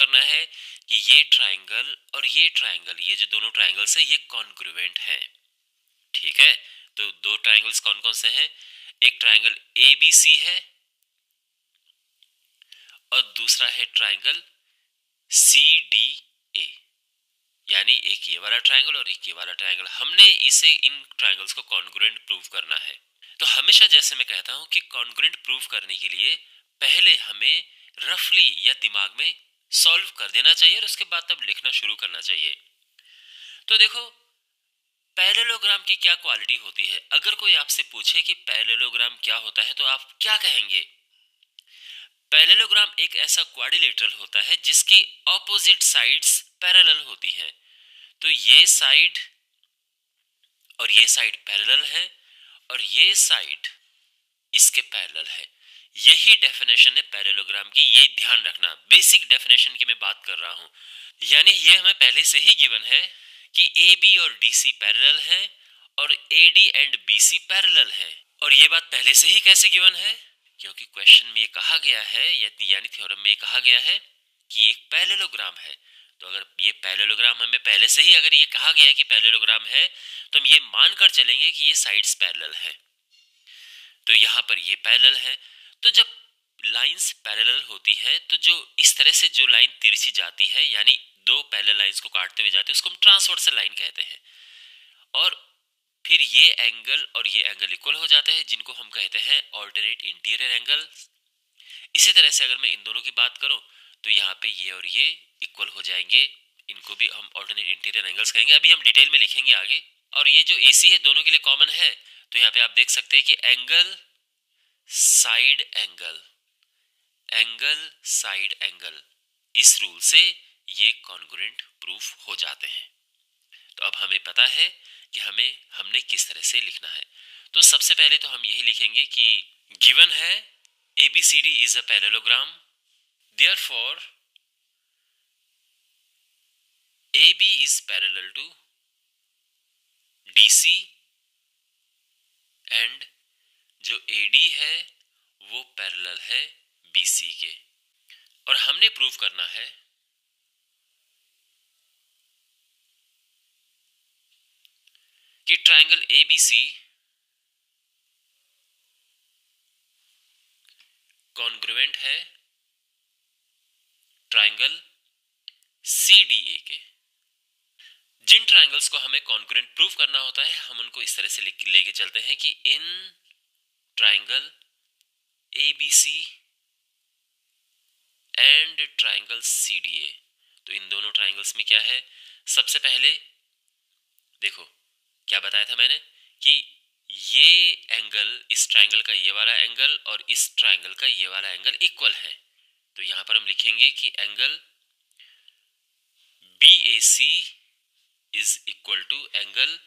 करना है कि ये ट्राइंगल और ये ट्राइंगल, ये जो दोनों ट्राइंगल्स है ये कॉन्ग्रुएंट हैं। ठीक है, तो दो ट्राइंगल्स कौन कौन से हैं? एक ट्राइंगल ABC है और दूसरा है ट्राइंगल CDA, यानी एक ये वाला ट्राइंगल और एक ये वाला ट्राइंगल। हमने इसे इन ट्राइंगल्स को कॉन्ग्रुएंट प्रूव करना है। तो हमेशा जैसे मैं कहता हूं कि कॉन्ग्रुएंट प्रूव करने के लिए पहले हमें रफली या दिमाग में सॉल्व कर देना चाहिए और उसके बाद तब लिखना शुरू करना चाहिए। तो देखो, पैरेललोग्राम की क्या क्वालिटी होती है? अगर कोई आपसे पूछे कि पैरेललोग्राम क्या होता है तो आप क्या कहेंगे? पैरेललोग्राम एक ऐसा क्वाड्रिलेटरल होता है जिसकी ऑपोजिट साइड्स पैरेलल होती हैं। तो ये साइड और ये साइड पैरेलल है और ये साइड इसके पैरेलल है। यही डेफिनेशन है पैरेललोग्राम की, ये ध्यान रखना। बेसिक डेफिनेशन की मैं बात कर रहा हूं, यानी ये हमें पहले से ही गिवन है कि AB और DC पैरेलल है और AD एंड BC पैरेलल है। और ये बात पहले से ही कैसे गिवन है? क्योंकि क्वेश्चन में ये कहा गया है, यानी थ्योरम में ये कहा गया है कि एक पैरेललोग्राम है। तो अगर ये पैरेललोग्राम हमें पहले से ही अगर ये कहा गया है कि पैरेललोग्राम है, तो हम ये मानकर चलेंगे कि ये साइड्स पैरेलल है। तो यहाँ पर ये पैरेलल है। तो जब लाइंस पैरेलल होती है तो जो इस तरह से जो लाइन तिरछी जाती है, यानी दो पैरेलल लाइंस को काटते हुए जाते हैं, उसको हम ट्रांसवर्सल लाइन कहते हैं। और फिर ये एंगल और ये एंगल इक्वल हो जाते हैं, जिनको हम कहते हैं ऑल्टरनेट इंटीरियर एंगल। इसी तरह से अगर मैं इन दोनों की बात करूं तो यहाँ पे ये और ये इक्वल हो जाएंगे, इनको भी हम ऑल्टरनेट इंटीरियर एंगल्स कहेंगे। अभी हम डिटेल में लिखेंगे आगे। और ये जो AC है दोनों के लिए कॉमन है, तो यहाँ पे आप देख सकते हैं कि angle side angle, angle side angle, इस रूल से ये कॉन्ग्रुएंट प्रूफ हो जाते हैं। तो अब हमें पता है कि हमने किस तरह से लिखना है। तो सबसे पहले तो हम यही लिखेंगे कि गिवन है ABCD is a parallelogram, therefore AB is parallel to DC and जो AD है वो पैरेलल है BC के। और हमने प्रूव करना है कि ट्राइंगल ABC कॉन्ग्रुएंट है ट्राइंगल CDA के। जिन ट्राइंगल्स को हमें कॉन्ग्रुएंट प्रूव करना होता है, हम उनको इस तरह से लेके चलते हैं कि in triangle ABC and triangle CDA। तो इन दोनों ट्राइंगल्स में क्या है? सबसे पहले देखो क्या बताया था मैंने कि ये एंगल, इस ट्राइंगल का ये वाला एंगल और इस ट्राइंगल का ये वाला एंगल इक्वल है। तो यहां पर हम लिखेंगे कि angle BAC is equal to angle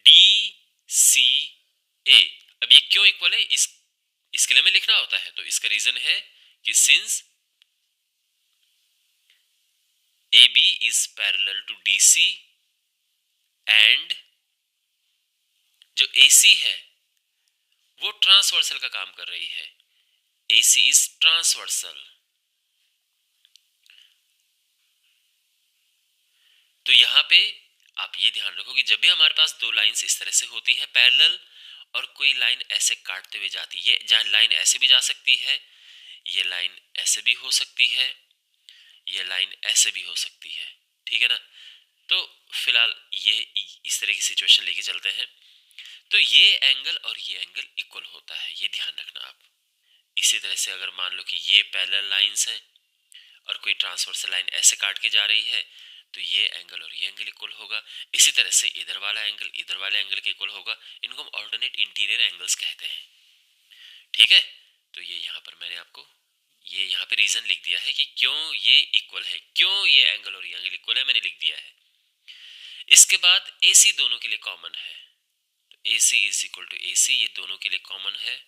DCA। अब ये क्यों इक्वल है, इसके लिए हमें लिखना होता है। तो इसका रीजन है कि since AB is parallel to DC and जो AC है वो ट्रांसवर्सल का काम कर रही है। AC is transversal. तो यहां पे आप ये ध्यान रखो कि जब भी हमारे पास दो लाइंस इस तरह से होती हैं पैरेलल और कोई लाइन ऐसे काटते हुए जाती है, जहां लाइन ऐसे भी जा सकती है, ये लाइन ऐसे भी हो सकती है, ये लाइन ऐसे भी हो सकती है, ठीक है ना। तो फिलहाल ये इस तरह की सिचुएशन लेके चलते हैं। तो ये एंगल और ये एंगल इक्वल होता है, ये ध्यान रखना आप। इसी तरह से अगर मान लो कि ये पैरेलल लाइंस हैं और कोई ट्रांसवर्सल लाइन ऐसे काट के जा रही है, तो ये एंगल और ये एंगल इक्वल होगा। इसी तरह से इधर वाला एंगल इधर वाले एंगल के इक्वल होगा। इनको हम ऑल्टरनेट इंटीरियर एंगल्स कहते हैं, ठीक है। तो ये यहाँ पर मैंने आपको ये यहाँ पे रीजन लिख दिया है कि क्यों ये इक्वल है, क्यों ये एंगल और ये एंगल इक्वल है, मैंने लिख दिया है। इसके बाद AC दोनों के लिए कॉमन है, तो AC is equal to AC, ये दोनों के लिए कॉमन है।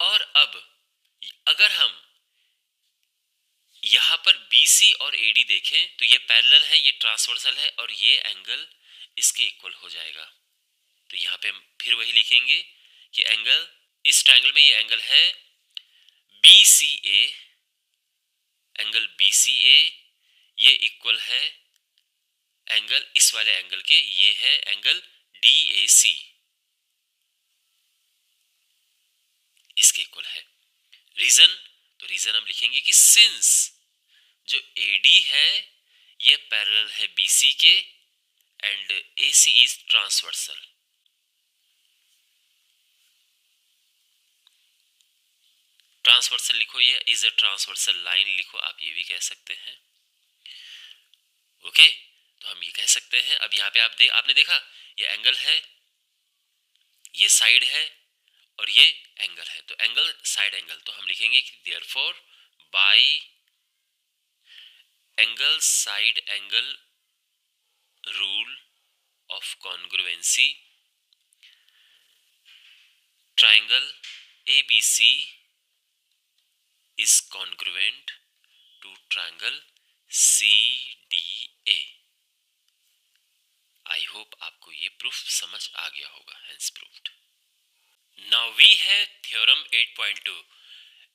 और अब अगर हम यहां पर BC और AD देखें तो ये पैरेलल है, ये ट्रांसवर्सल है और ये एंगल इसके इक्वल हो जाएगा। तो यहां पे हम फिर वही लिखेंगे कि एंगल, इस ट्रायंगल में ये एंगल है BCA, एंगल BCA ये इक्वल है एंगल, इस वाले एंगल के, ये है एंगल DAC, इसके इक्वल है। रीजन, तो रीजन हम लिखेंगे कि सिंस जो AD है ये पैरेलल है BC के and AC is transversal. Transversal लिखो, ये इज अ ट्रांसवर्सल लाइन लिखो, आप ये भी कह सकते हैं। ओके, तो हम ये कह सकते हैं। अब यहाँ पे आपने देखा ये एंगल है, ये साइड है और ये एंगल है, तो एंगल साइड एंगल, तो हम लिखेंगे कि therefore by angle side angle rule of congruency triangle ABC is congruent to triangle CDA। I hope आपको ये प्रूफ समझ आ गया होगा, hence proved। Now we have theorem 8.2,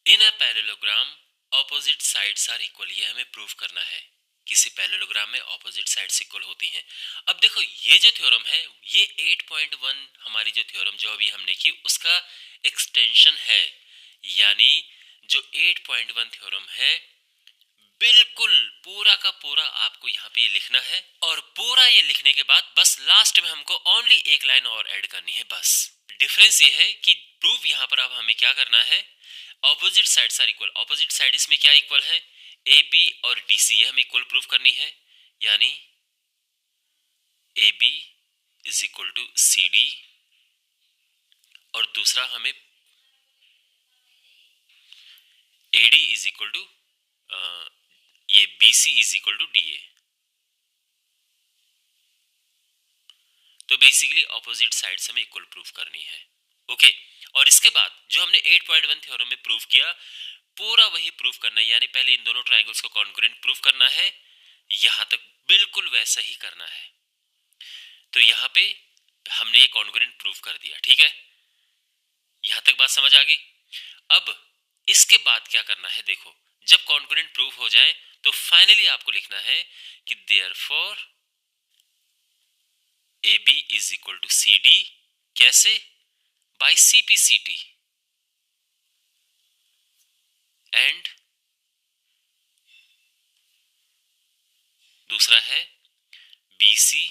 in a parallelogram opposite sides are equal। ये हमें proof करना है, किसी पैरेललोग्राम में ऑपोजिट साइड्स इक्वल होती हैं। अब देखो ये जो थ्योरम है ये 8.1 हमारी जो थ्योरम जो अभी हमने की उसका एक्सटेंशन है, यानी जो 8.1 थ्योरम है बिल्कुल पूरा का पूरा आपको यहाँ पे ये लिखना है, और पूरा ये लिखने के बाद बस लास्ट में हमको ओनली एक लाइन और ऐड करनी है बस। डिफरेंस ये है कि प्रूफ यहाँ पर अब हमें क्या करना है, opposite sides are equal. Opposite side इसमें क्या इक्वल है, AB और DC, ये हमें इक्वल प्रूफ करनी है, यानी AB is equal to CD, और दूसरा हमें AD इज इक्वल टू ये BC is equal to DA। तो बेसिकली ऑपोजिट साइड्स हमें इक्वल प्रूफ करनी है। ओके, और इसके बाद जो हमने 8.1 थ्योरम में प्रूफ किया पूरा वही प्रूफ करना है, यानी पहले इन दोनों ट्रायंगल्स को कॉन्ग्रुएंट प्रूफ करना है, यहां तक बिल्कुल वैसा ही करना है। तो यहां पे हमने ये कॉन्ग्रुएंट प्रूफ कर दिया, ठीक है, यहां तक बात समझ आ गई। अब इसके बाद क्या करना है, देखो जब कॉन्ग्रुएंट प्रूफ हो जाए तो फाइनली आपको लिखना है कि therefore AB is equal to CD, कैसे, बाय CPCT, एंड दूसरा है BC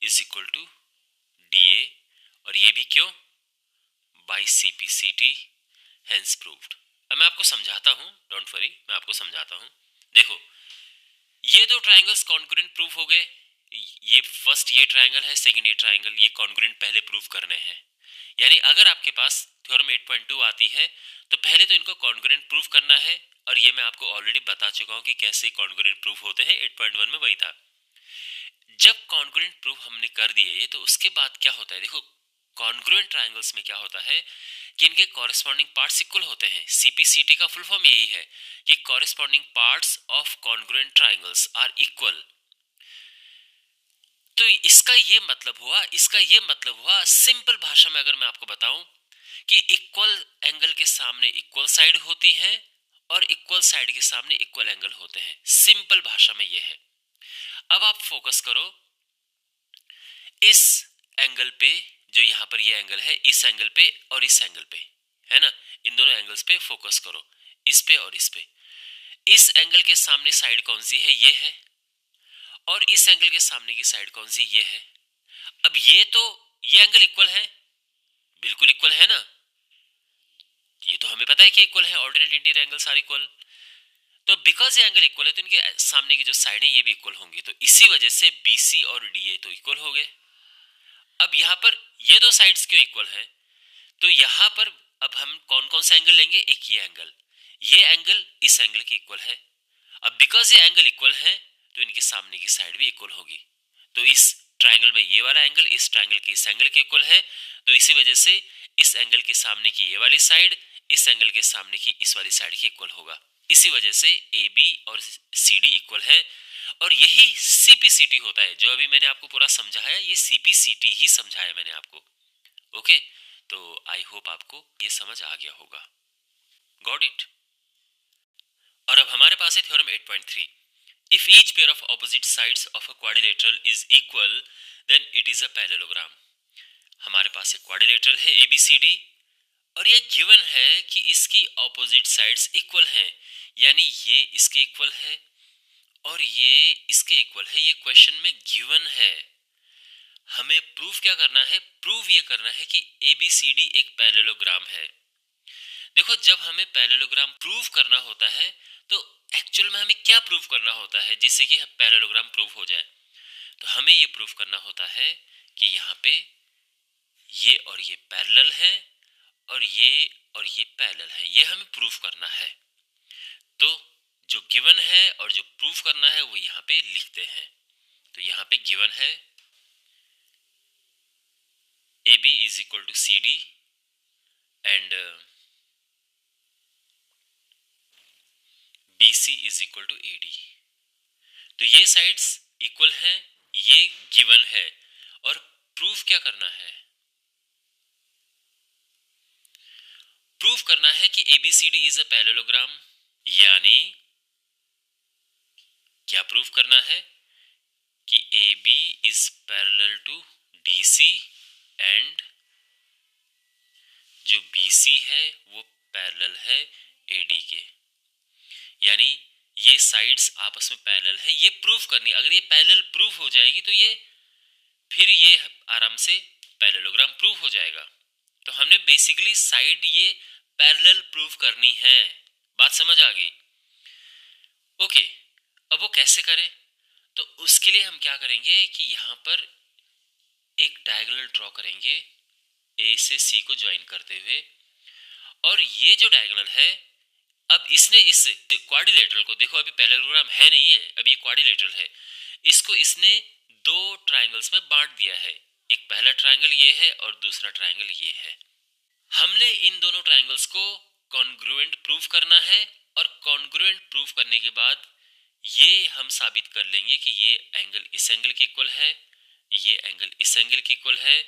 is equal to DA, और ये भी क्यों, बाय CPCT, हेंस प्रूव्ड। अब मैं आपको समझाता हूं, डोंट वरी, मैं आपको समझाता हूं। देखो ये दो ट्रायंगल्स कॉन्ग्रुएंट प्रूफ हो गए, ये फर्स्ट ये ट्रायंगल है, सेकंड ये ट्रायंगल, ये कॉन्ग्रुएंट पहले प्रूफ करने हैं। यानी अगर आपके पास थ्योरम 8.2 आती है तो पहले तो इनको कॉन्ग्रुएंट प्रूफ करना है, और ये मैं आपको ऑलरेडी बता चुका हूं कि कैसे कॉन्ग्रुएंट प्रूफ होते हैं, 8.1 में वही था। जब कॉन्ग्रुएंट प्रूफ हमने कर दिए ये, तो उसके बाद क्या होता है, देखो कॉन्ग्रुएंट ट्रायंगल्स में क्या होता है कि इनके कॉरेस्पॉन्डिंग पार्ट्स इक्वल होते हैं। CPCT का फुल फॉर्म यही है कि corresponding parts of congruent triangles are equal. तो इसका ये मतलब हुआ सिंपल भाषा में अगर मैं आपको बताऊं कि इक्वल एंगल के सामने इक्वल साइड होती है और इक्वल साइड के सामने इक्वल एंगल होते हैं, सिंपल भाषा में ये है। अब आप फोकस करो इस एंगल पे, जो यहां पर ये एंगल है, इस एंगल पे और इस एंगल पे, है ना, इन दोनों एंगल्स पे फोकस करो, इस पे और इस पे। इस एंगल के सामने साइड कौन सी है, ये है, और इस एंगल के सामने की साइड कौन सी, ये है। अब ये एंगल इक्वल है, बिल्कुल इक्वल है ना, ये तो हमें पता है कि इक्वल है, alternate interior angles are equal. तो बिकॉज ये एंगल इक्वल है तो इनके सामने की जो साइड है ये भी इक्वल होंगी, तो इसी वजह से BC और DA तो इक्वल हो गए। अब यहाँ पर ये दो साइड्स क्यों इक्वल हैं, तो यहाँ पर अब हम कौन कौन सा एंगल लेंगे, एक ये एंगल इस एंगल की इक्वल है। अब बिकॉज ये एंगल इक्वल है तो इनके सामने की साइड भी इक्वल होगी, तो इस ट्रायंगल में ये वाला एंगल इस ट्रायंगल के इस एंगल के इक्वल है, तो इसी वजह से इस एंगल के सामने की ये वाली साइड इस एंगल के सामने की इस वाली साइड की इक्वल होगा। इसी वजह से AB और CD इक्वल है, और यही CPCT होता है जो अभी मैंने आपको पूरा समझाया, ये CPCT ही समझाया मैंने आपको। ओके, तो आई होप आपको ये समझ आ गया होगा। Got it. पास है theorem 8.3, if each pair of opposite sides of a quadrilateral is equal then it is a parallelogram. हमारे पास एक क्वाड्रिलेटरल है ABCD और ये गिवन है कि इसकी ऑपोजिट साइड्स इक्वल हैं, यानी ये इसके इक्वल है और ये इसके इक्वल है। ये क्वेश्चन में गिवन है। हमें प्रूफ क्या करना है? प्रूफ ये करना है कि ABCD एक पैरेललोग्राम है। देखो, जब हमें पैरेललोग्राम प्रूव करना होता है तो एक्चुअल में हमें क्या प्रूव करना होता है जिससे कि पैरेललोग्राम प्रूव हो जाए? तो हमें ये प्रूव करना होता है कि यहाँ पे ये और ये पैरेलल है और ये पैरेलल है। ये हमें प्रूफ करना है। तो जो गिवन है और जो प्रूफ करना है वो यहाँ पे लिखते हैं। तो यहाँ पे गिवन है AB is equal to CD and BC is equal to AD। तो ये साइड्स इक्वल हैं, ये गिवन है और प्रूफ क्या करना है? प्रूफ करना है कि ABCD इज अ पैरेललोग्राम, यानी क्या प्रूफ करना है कि AB is parallel to DC and जो BC है वो पैरेलल है AD के, यानी ये साइड्स आपस में पैरेलल है। ये प्रूफ करनी, अगर ये पैरेलल प्रूफ हो जाएगी तो फिर ये आराम से पैरेललोग्राम प्रूफ हो जाएगा। तो हमने बेसिकली साइड ये पैरेलल प्रूफ करनी है। बात समझ आ गई? ओके, अब वो कैसे करें? तो उसके लिए हम क्या करेंगे कि यहाँ पर एक डायगोनल ड्रॉ करेंगे A से C को ज्वाइन करते हुए, और ये जो डायगोनल है, अब इसने इस क्वाड्रिलेटरल को, देखो अभी पैरेललोग्राम है नहीं है, अभी ये क्वाड्रिलेटरल है, इसको इसने दो ट्रायंगल्स में बांट दिया है। एक पहला ट्रायंगल ये है और दूसरा ट्रायंगल ये है। हमने इन दोनों ट्रायंगल्स को कॉन्ग्रुएंट प्रूफ करना है और कॉन्ग्रुएंट प्रूफ करने के बाद ये हम साबित कर लेंगे कि ये एंगल इस एंगल के इक्वल है, ये एंगल इस एंगल के इक्वल है।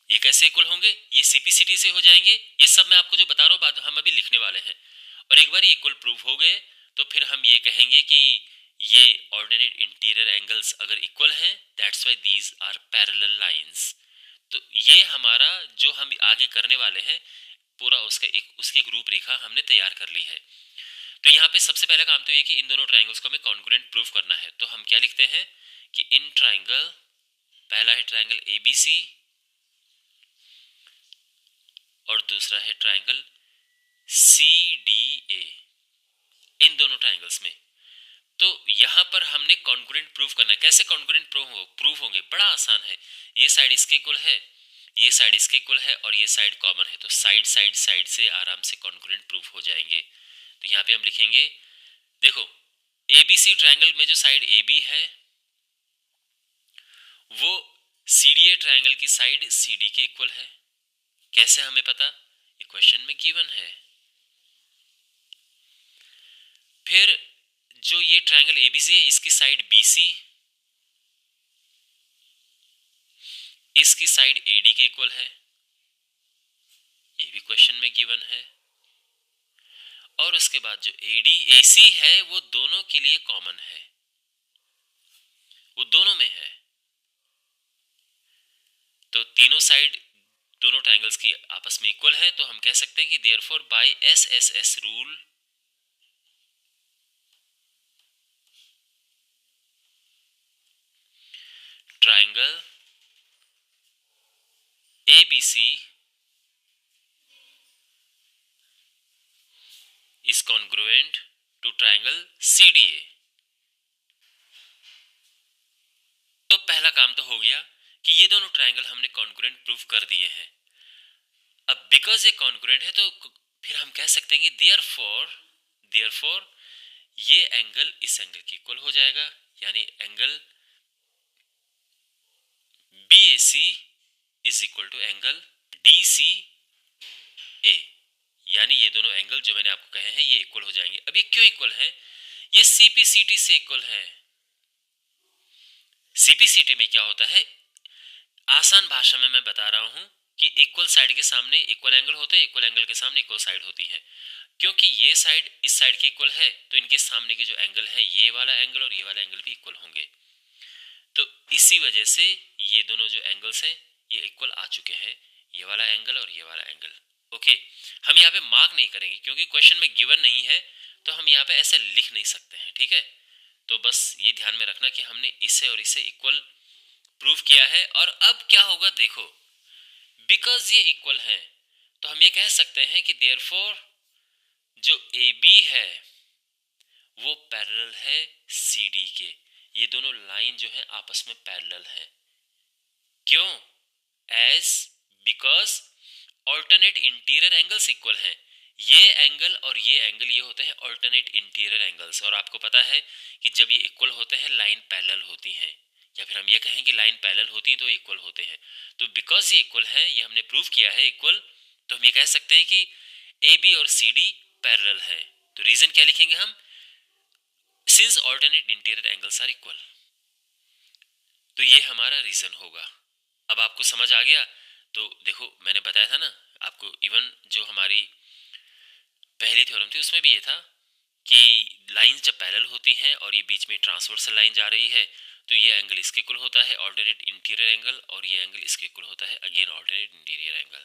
ये कैसे इक्वल होंगे? ये CPCT से हो जाएंगे। ये सब मैं आपको जो बता रहा हूँ बाद हम अभी लिखने वाले हैं। और एक बार इक्वल प्रूफ हो गए तो फिर हम ये कहेंगे कि ये ऑर्डिनेट इंटीरियर एंगल्स अगर इक्वल हैं, that's why these are parallel lines. तो ये हमारा जो हम आगे करने वाले हैं पूरा उसकी एक रूपरेखा हमने तैयार कर ली है। तो यहाँ पे सबसे पहला काम तो ये कि इन दोनों ट्रायंगल्स को हमें कॉन्ग्रुएंट प्रूफ करना है। तो हम क्या लिखते हैं कि इन ट्रायंगल, पहला है ट्रायंगल ABC और दूसरा है ट्रायंगल CDA, इन दोनों ट्रायंगल्स में। तो यहाँ पर हमने कॉन्ग्रुएंट प्रूफ करना है। कैसे कॉन्ग्रुएंट प्रूफ होंगे? बड़ा आसान है। ये साइड इसके इक्वल है, ये साइड इसके इक्वल है और ये साइड कॉमन है, तो साइड साइड साइड से आराम से कॉन्ग्रुएंट प्रूफ हो जाएंगे। तो यहाँ पे हम लिखेंगे, देखो ABC ट्रायंगल में जो साइड AB है वो CDA ट्रायंगल की साइड CD के इक्वल है। कैसे हमें पता? ये क्वेश्चन में गिवन है। फिर जो ये ट्रायंगल ABC है इसकी साइड BC इसकी साइड AD के इक्वल है, ये भी क्वेश्चन में गिवन है। और उसके बाद जो AC है वो दोनों के लिए कॉमन है, वो दोनों में है। तो तीनों साइड दोनों ट्रायंगल्स की आपस में इक्वल है, तो हम कह सकते हैं कि therefore by SSS rule triangle ABC is congruent to triangle CDA। तो पहला काम तो हो गया कि ये दोनों ट्रायंगल हमने कॉन्ग्रुएंट प्रूफ कर दिए हैं। अब बिकॉज ये कॉन्ग्रुएंट है तो फिर हम कह सकते हैं कि देयरफॉर ये एंगल इस एंगल के इक्वल हो जाएगा, यानी angle BAC is equal to angle DCA, यानी ये दोनों एंगल जो मैंने आपको कहे हैं ये इक्वल हो जाएंगे। अब ये क्यों इक्वल है? ये CPCT से इक्वल है। CPCT में क्या होता है, आसान भाषा में मैं बता रहा हूं कि इक्वल साइड के सामने इक्वल एंगल होते हैं, इक्वल एंगल के सामने इक्वल साइड होती है। क्योंकि ये साइड इस साइड के इक्वल है तो इनके सामने के जो एंगल है ये वाला एंगल और ये वाला एंगल भी इक्वल होंगे। तो इसी वजह से ये दोनों जो एंगल्स हैं ये इक्वल आ चुके हैं, ये वाला एंगल और ये वाला एंगल। ओके, हम यहाँ पे मार्क नहीं करेंगे क्योंकि क्वेश्चन में गिवन नहीं है, तो हम यहाँ पे ऐसे लिख नहीं सकते हैं, ठीक है। तो बस ये ध्यान में रखना कि हमने इसे और इसे इक्वल प्रूव किया है। और अब क्या होगा देखो, बिकॉज ये इक्वल है तो हम ये कह सकते हैं कि देयरफॉर जो ए बी है वो पैरेलल है सी डी के। ये दोनों लाइन जो है आपस में पैरेलल है। क्यों? As because alternate interior angles equal हैं। ये एंगल और ये एंगल ये होते हैं ऑल्टरनेट इंटीरियर एंगल्स, और आपको पता है कि जब ये इक्वल होते हैं लाइन पैरेलल होती हैं, या फिर हम ये कहें कि लाइन पैरेलल होती है तो इक्वल होते हैं। तो बिकॉज ये इक्वल है, ये हमने प्रूव किया है इक्वल, तो हम ये कह सकते हैं कि ए बी और सी डी पैरेलल है। तो रीजन क्या लिखेंगे हम? Since alternate interior angles are equal. तो ये हमारा रीजन होगा। अब आपको समझ आ गया? तो देखो मैंने बताया था ना आपको, इवन जो हमारी पहली थ्योरम थी उसमें भी ये था कि लाइंस जब पैरेलल होती हैं और ये बीच में ट्रांसवर्सल लाइन जा रही है तो ये एंगल इसके इक्वल होता है ऑल्टरनेट इंटीरियर एंगल, और ये एंगल इसके इक्वल होता है again alternate interior angle.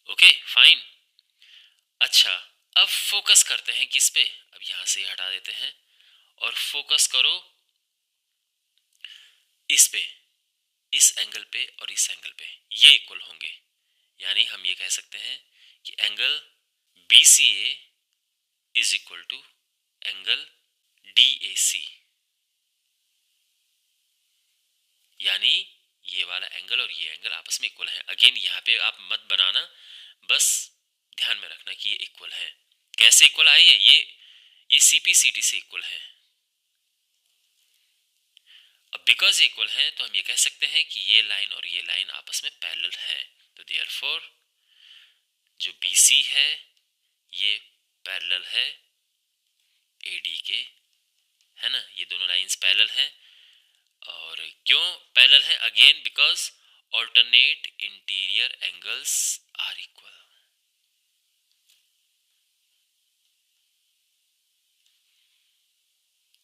Okay fine. अच्छा, अब फोकस करते हैं किस पे? अब यहां से हटा देते हैं और फोकस करो इस पे, इस एंगल पे और इस एंगल पे, ये इक्वल होंगे। यानी हम ये कह सकते हैं कि angle BCA is equal to angle DAC, यानी ये वाला एंगल और ये एंगल आपस में इक्वल है। अगेन यहाँ पे आप मत बनाना, बस ध्यान में रखना कि ये इक्वल है। कैसे इक्वल आए? ये CPCT से इक्वल है। अब बिकॉज इक्वल है तो हम ये कह सकते हैं कि ये लाइन और ये लाइन आपस में पैरेलल है। तो देयरफॉर जो BC है ये पैरेलल है AD के, है ना। ये दोनों लाइंस पैरेलल हैं। और क्यों पैरेलल है? Again because alternate interior angles are equal.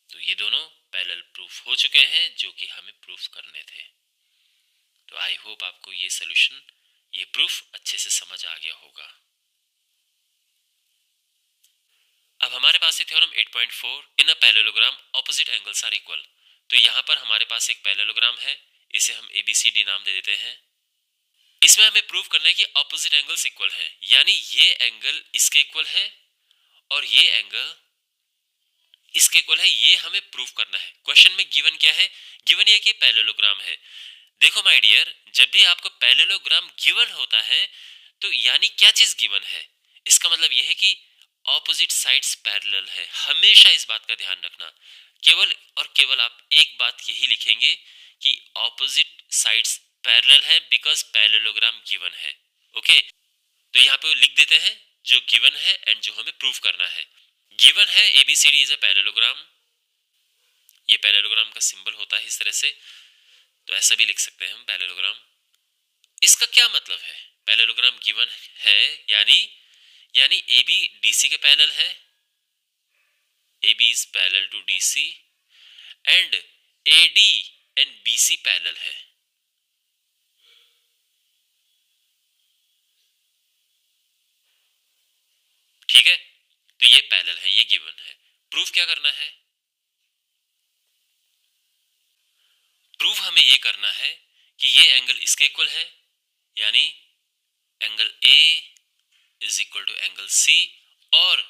तो ये दोनों पैरेलल प्रूफ हो चुके हैं जो कि हमें प्रूफ करने थे। तो आई होप आपको ये सॉल्यूशन, ये प्रूफ अच्छे से समझ आ गया होगा। अब हमारे पास है theorem 8.4, in a parallelogram opposite angles are equal. तो यहाँ पर हमारे पास एक पैरेललोग्राम है, इसे हम ABCD नाम दे देते हैं। इसमें हमें प्रूव करना है कि ऑपोजिट एंगल्स इक्वल हैं, यानी ये एंगल इसके इक्वल है और ये एंगल इसके इक्वल है। ये हमें प्रूव करना है। क्वेश्चन में गिवन क्या है? गिवन ये कि पैरेललोग्राम है। देखो माय डियर, जब भी आपको पैरेललोग्राम गिवन होता है तो यानी क्या चीज गिवन है? इसका मतलब यह है कि ऑपोजिट साइड्स पैरेलल है। हमेशा इस बात का ध्यान रखना। केवल और केवल आप एक बात यही लिखेंगे कि ऑपोजिट साइड्स पैरेलल है बिकॉज पैरेललोग्राम गिवन है। ओके, तो यहाँ पे लिख देते हैं जो गिवन है एंड जो हमें प्रूव करना है। गिवन है ABCD इज अ पैरेललोग्राम। ये पैरेललोग्राम का सिंबल होता है इस तरह से, तो ऐसा भी लिख सकते हैं हम पैरेललोग्राम। इसका क्या मतलब है? पैरेललोग्राम गिवन है यानी AB DC के पैरेलल है, AB is parallel to DC and AD and BC parallel है। ठीक है, तो ये पैरेलल है, ये गिवन है। प्रूफ क्या करना है? प्रूफ हमें ये करना है कि ये एंगल इसके इक्वल है, यानी angle A is equal to angle C और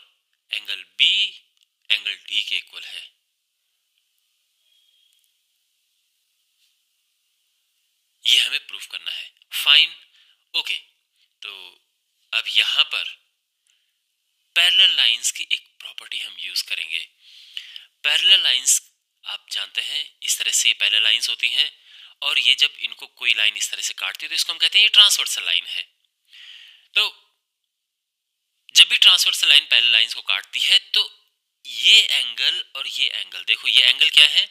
एंगल B एंगल D के इक्वल है। ये हमें प्रूफ करना है। Fine, okay. तो अब यहां पर पैरेलल लाइंस की एक प्रॉपर्टी हम यूज करेंगे। पैरेलल लाइंस आप जानते हैं इस तरह से पैरेलल लाइंस होती हैं, और ये जब इनको कोई लाइन इस तरह से काटती है तो इसको हम कहते हैं ये ट्रांसवर्सल लाइन है। तो जब भी ट्रांसवर्सल लाइन पैरेलल लाइंस को काटती है तो ये एंगल और ये एंगल, देखो ये एंगल क्या है?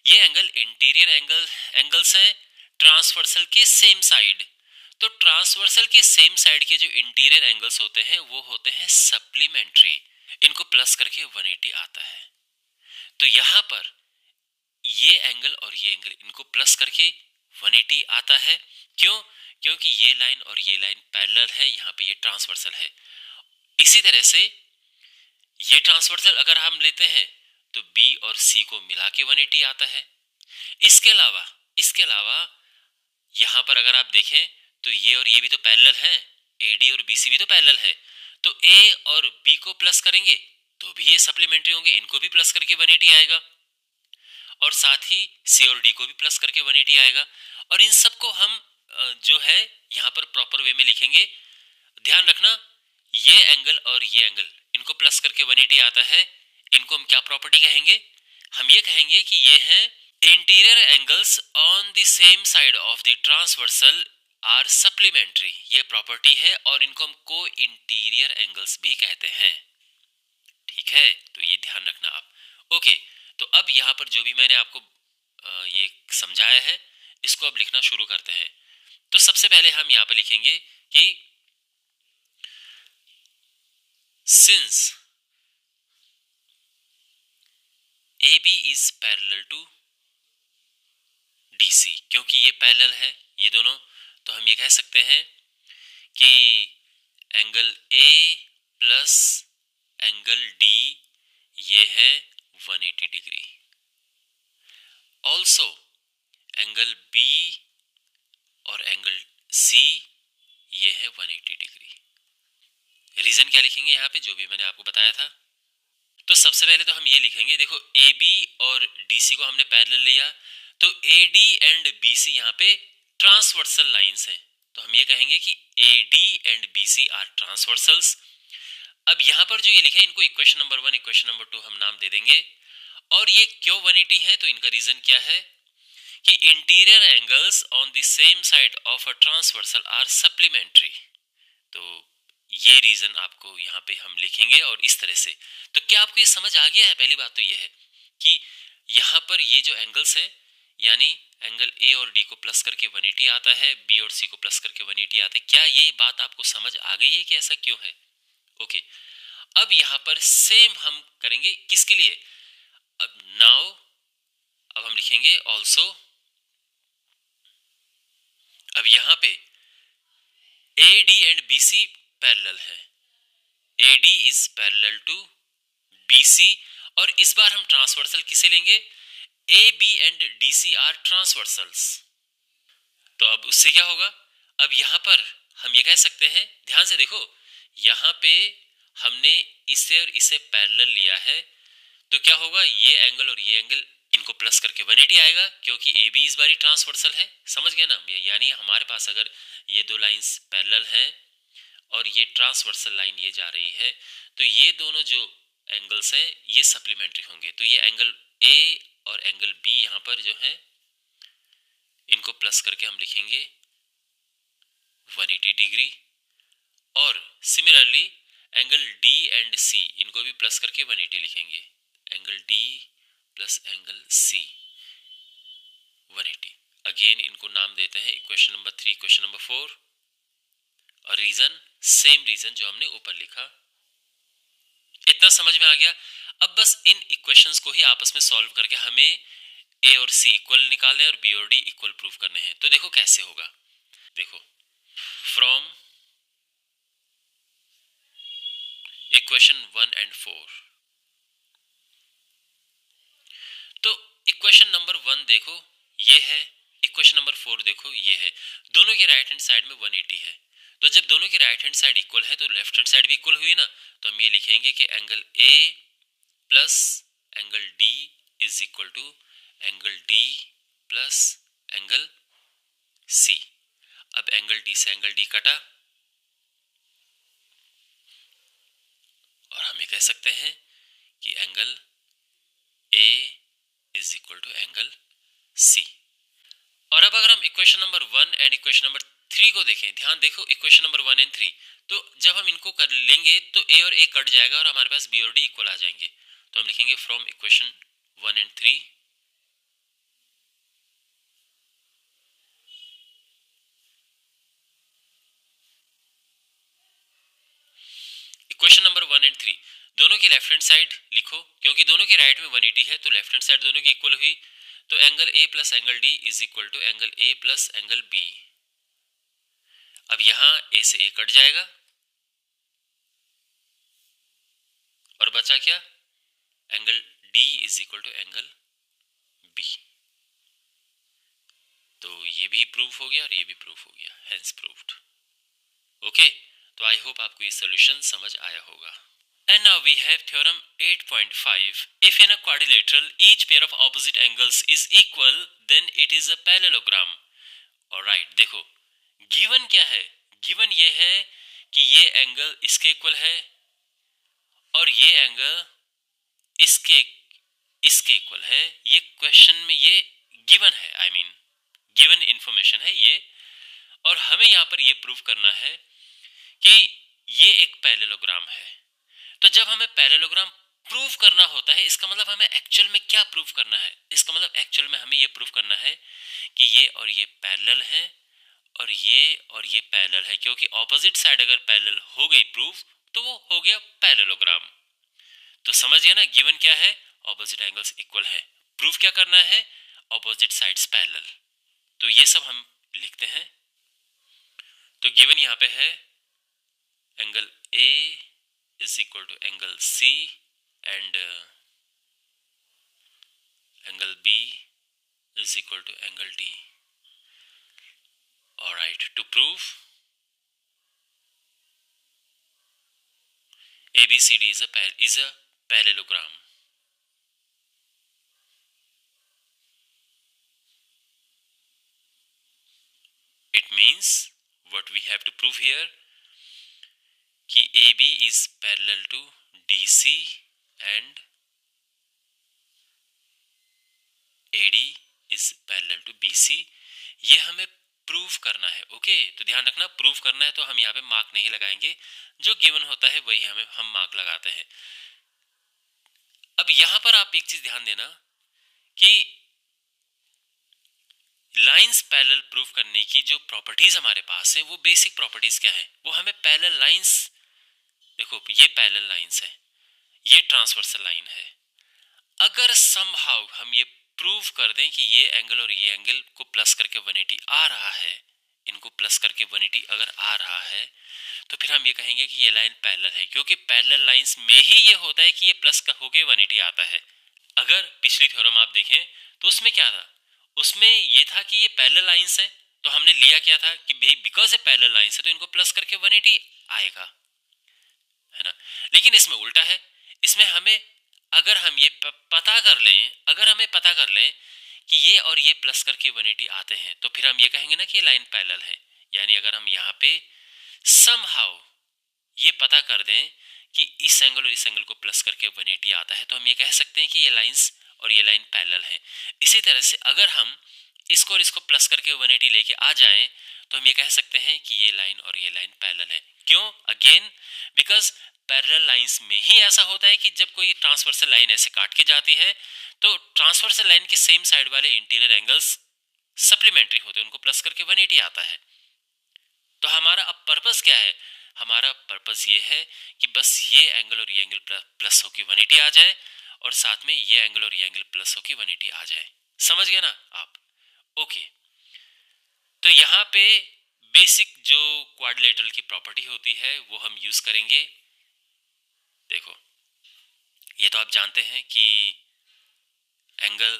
ये एंगल इंटीरियर एंगल्स हैं ट्रांसवर्सल के सेम साइड। तो ट्रांसवर्सल के सेम साइड के जो इंटीरियर एंगल्स होते हैं वो होते हैं सप्लीमेंट्री, इनको प्लस करके 180 आता है। तो यहां पर ये एंगल और ये एंगल इनको प्लस करके 180 आता है। क्यों? क्योंकि ये लाइन और ये लाइन पैरेलल है, यहाँ पे ये ट्रांसवर्सल है। इसी तरह से ये ट्रांसवर्सल अगर हम लेते हैं तो बी और सी को मिला के 180 आता है। इसके अलावा यहां पर अगर आप देखें तो ये और ये भी तो पैरेलल हैं, एडी और बीसी भी तो पैरेलल है, तो ए और बी को प्लस करेंगे तो भी ये सप्लीमेंट्री होंगे, इनको भी प्लस करके 180 आएगा, और साथ ही सी और डी को भी प्लस करके 180 आएगा। और इन सबको हम जो है यहाँ पर प्रॉपर वे में लिखेंगे। ध्यान रखना, ये एंगल और ये एंगल इनको प्लस करके 180 आता है, इनको हम क्या प्रॉपर्टी कहेंगे? हम ये कहेंगे कि ये हैं interior angles on the same side of the transversal are supplementary, ये प्रॉपर्टी है, और इनको हम को इंटीरियर एंगल्स भी कहते हैं। ठीक है, तो ये ध्यान रखना आप। ओके, तो अब यहाँ पर जो भी मैंने आपको ये समझाया है इसको अब लिखना शुरू करते हैं। तो सबसे पहले हम यहाँ पर लिखेंगे कि since AB is parallel to DC, क्योंकि ये पैरेलल है ये दोनों, तो हम ये कह सकते हैं कि angle A plus angle D ये है 180 डिग्री। ऑल्सो एंगल B और एंगल C ये है 180 डिग्री। रीजन क्या लिखेंगे यहाँ पे, जो भी मैंने आपको बताया था। तो सबसे पहले तो हम ये लिखेंगे, देखो AB और DC को हमने पैरेलल लिया, तो AD एंड BC यहाँ पे ट्रांसवर्सल लाइंस हैं, तो हम ये कहेंगे कि AD and BC are transversals. अब यहाँ पर जो ये लिखे इनको इक्वेशन नंबर 1 इक्वेशन नंबर 2 हम नाम दे देंगे। और ये क्यों 180 है, तो इनका रीजन क्या है कि interior angles on the same side of a transversal are supplementary. तो ये रीजन आपको यहाँ पे हम लिखेंगे और इस तरह से। तो क्या आपको ये समझ आ गया है? पहली बात तो ये है कि यहाँ पर ये जो एंगल्स हैं, यानी एंगल ए और डी को प्लस करके 180 आता है, बी और सी को प्लस करके 180 आता है। क्या ये बात आपको समझ आ गई है कि ऐसा क्यों है? ओके, अब यहाँ पर सेम हम करेंगे किसके लिए? अब नाउ अब हम लिखेंगे ऑल्सो। अब यहाँ पे A D and B C parallel है, AD is parallel to BC, और इस बार हम ट्रांसवर्सल किसे लेंगे? AB and DC are transversals. तो अब उससे क्या होगा? अब यहां पर हम ये कह सकते हैं, ध्यान से देखो, यहां पे हमने इसे और इसे पैरेलल लिया है, तो क्या होगा? ये एंगल और ये एंगल इनको प्लस करके 180 आएगा, क्योंकि AB इस बार ट्रांसवर्सल है। समझ गया ना? यानी हमारे पास अगर ये दो लाइंस पैरेलल हैं और ये ट्रांसवर्सल लाइन ये जा रही है, तो ये दोनों जो एंगल्स हैं ये सप्लीमेंट्री होंगे। तो ये एंगल A और एंगल B यहाँ पर जो है इनको प्लस करके हम लिखेंगे 180 डिग्री, और similarly angle D and C इनको भी प्लस करके 180 लिखेंगे। Angle D plus angle C 180। Again इनको नाम देते हैं इक्वेशन नंबर 3 इक्वेशन नंबर 4, और रीजन सेम रीजन जो हमने ऊपर लिखा। इतना समझ में आ गया? अब बस इन इक्वेशंस को ही आपस में सॉल्व करके हमें A और C इक्वल निकालने और B और D इक्वल प्रूव करने हैं। तो देखो कैसे होगा। देखो, फ्रॉम इक्वेशन 1 एंड 4, तो इक्वेशन नंबर 1 देखो ये है, इक्वेशन नंबर 4 देखो ये है, दोनों के राइट हैंड साइड में 180 है। तो जब दोनों की राइट हैंड साइड इक्वल है तो लेफ्ट हैंड साइड भी इक्वल हुई ना, तो हम ये लिखेंगे कि angle A plus angle D is equal to angle D plus angle C। अब एंगल D से एंगल D कटा, और हम ये कह सकते हैं कि angle A is equal to angle C। और अब अगर हम equation number 1 and equation number 3 को देखें, ध्यान देखो इक्वेशन नंबर 1 एंड 3, तो जब हम इनको कर लेंगे तो A और A कट जाएगा और हमारे पास B और D इक्वल आ जाएंगे। तो हम लिखेंगे from equation 1 and 3, question number 1 and 3 दोनों की लेफ्ट हैंड साइड लिखो, क्योंकि दोनों की राइट में 180 है तो लेफ्ट हैंड साइड दोनों की इक्वल हुई, तो angle A plus angle D is equal to angle A plus angle B. अब यहां ए से ए कट जाएगा और बचा क्या, angle D is equal to angle B. तो ये भी प्रूफ हो गया और ये भी प्रूफ हो गया, हेंस प्रूव्ड। ओके, तो आई होप आपको ये सॉल्यूशन समझ आया होगा। And now we have theorem 8.5. If in a quadrilateral each pair of opposite angles is equal, then it is a parallelogram. Alright, देखो गिवन क्या है, गिवन ये है कि ये एंगल इसके इक्वल है और ये एंगल इसके इसके इक्वल है। ये क्वेश्चन में ये गिवन है, आई मीन गिवन इंफॉर्मेशन है ये, और हमें यहाँ पर ये प्रूव करना है कि ये एक पैरेललोग्राम है। तो जब हमें पैरेललोग्राम प्रूव करना होता है, इसका मतलब हमें एक्चुअल में क्या प्रूव करना है, इसका मतलब एक्चुअल में हमें ये प्रूव करना है कि ये और ये पैरेलल है और ये पैरेलल है, क्योंकि ऑपोजिट साइड अगर पैरेलल हो गई प्रूफ तो वो हो गया पैरेललोग्राम। तो समझ गया ना, गिवन क्या है, ऑपोजिट एंगल्स इक्वल है, प्रूफ क्या करना है, ऑपोजिट साइड्स पैरेलल। तो ये सब हम लिखते हैं। तो गिवन यहाँ पे है angle A is equal to angle C and angle B is equal to angle D. Alright, to prove ABCD is a parallelogram. It means what we have to prove here कि AB is parallel to DC and AD is parallel to BC। ये हमें prove करना है। Okay, तो ध्यान रखना, prove करना है तो हम यहाँ पे मार्क नहीं लगाएंगे, जो गिवन होता है वही हम मार्क लगाते हैं। अब यहाँ पर आप एक चीज ध्यान देना कि लाइंस पैरेलल प्रूव करने की जो प्रॉपर्टीज हमारे पास है वो बेसिक प्रॉपर्टीज क्या है, वो हमें पैरेलल लाइंस, देखो ये पैरेलल लाइंस है, ये ट्रांसवर्सल लाइन है, अगर समहाउ हम ये प्रूव कर दें कि ये एंगल और ये एंगल को प्लस करके 180 आ रहा है, इनको प्लस करके 180 अगर आ रहा है, तो फिर हम ये कहेंगे कि ये लाइन पैरेलल है, क्योंकि पैरेलल लाइंस में ही ये होता है कि ये प्लस का होके 180 आता है। अगर पिछली थ्योरम आप देखें तो उसमें क्या था, उसमें ये था कि ये पैरेलल लाइंस है, तो हमने लिया क्या था कि बिकॉज ये पैरेलल लाइंस है तो इनको प्लस करके 180 आएगा, है ना। लेकिन इसमें उल्टा है, इसमें हमें अगर हम ये पता कर लें, अगर हमें पता कर लें कि ये और ये प्लस करके 180 आते हैं, तो फिर हम ये कहेंगे ना कि ये लाइन पैरेलल है। यानी अगर हम यहाँ पे समहाउ ये पता कर दें कि इस एंगल और इस एंगल को प्लस करके 180 आता है, तो हम ये कह सकते हैं कि ये लाइंस और ये लाइन पैरेलल है। इसी तरह से अगर हम इसको और इसको प्लस करके 180 लेके आ जाएं, तो हम ये कह सकते हैं कि ये लाइन और ये लाइन पैरेलल है। क्यों? अगेन बिकॉज पैरेलल लाइंस में ही ऐसा होता है कि जब कोई ट्रांसवर्सल लाइन ऐसे काट के जाती है, तो ट्रांसवर्सल लाइन के सेम साइड वाले इंटीरियर एंगल्स सप्लीमेंट्री होते हैं, उनको प्लस करके 180 आता है। तो हमारा अब पर्पस क्या है, हमारा पर्पस ये है कि बस ये एंगल और ये एंगल प्लस होके 180 आ जाए, और साथ में ये एंगल और ये एंगल प्लस होके 180 आ जाए। समझ गए ना आप? ओके, तो यहाँ पे बेसिक जो क्वाड्रिलेटरल की प्रॉपर्टी होती है वो हम यूज करेंगे। देखो ये तो आप जानते हैं कि angle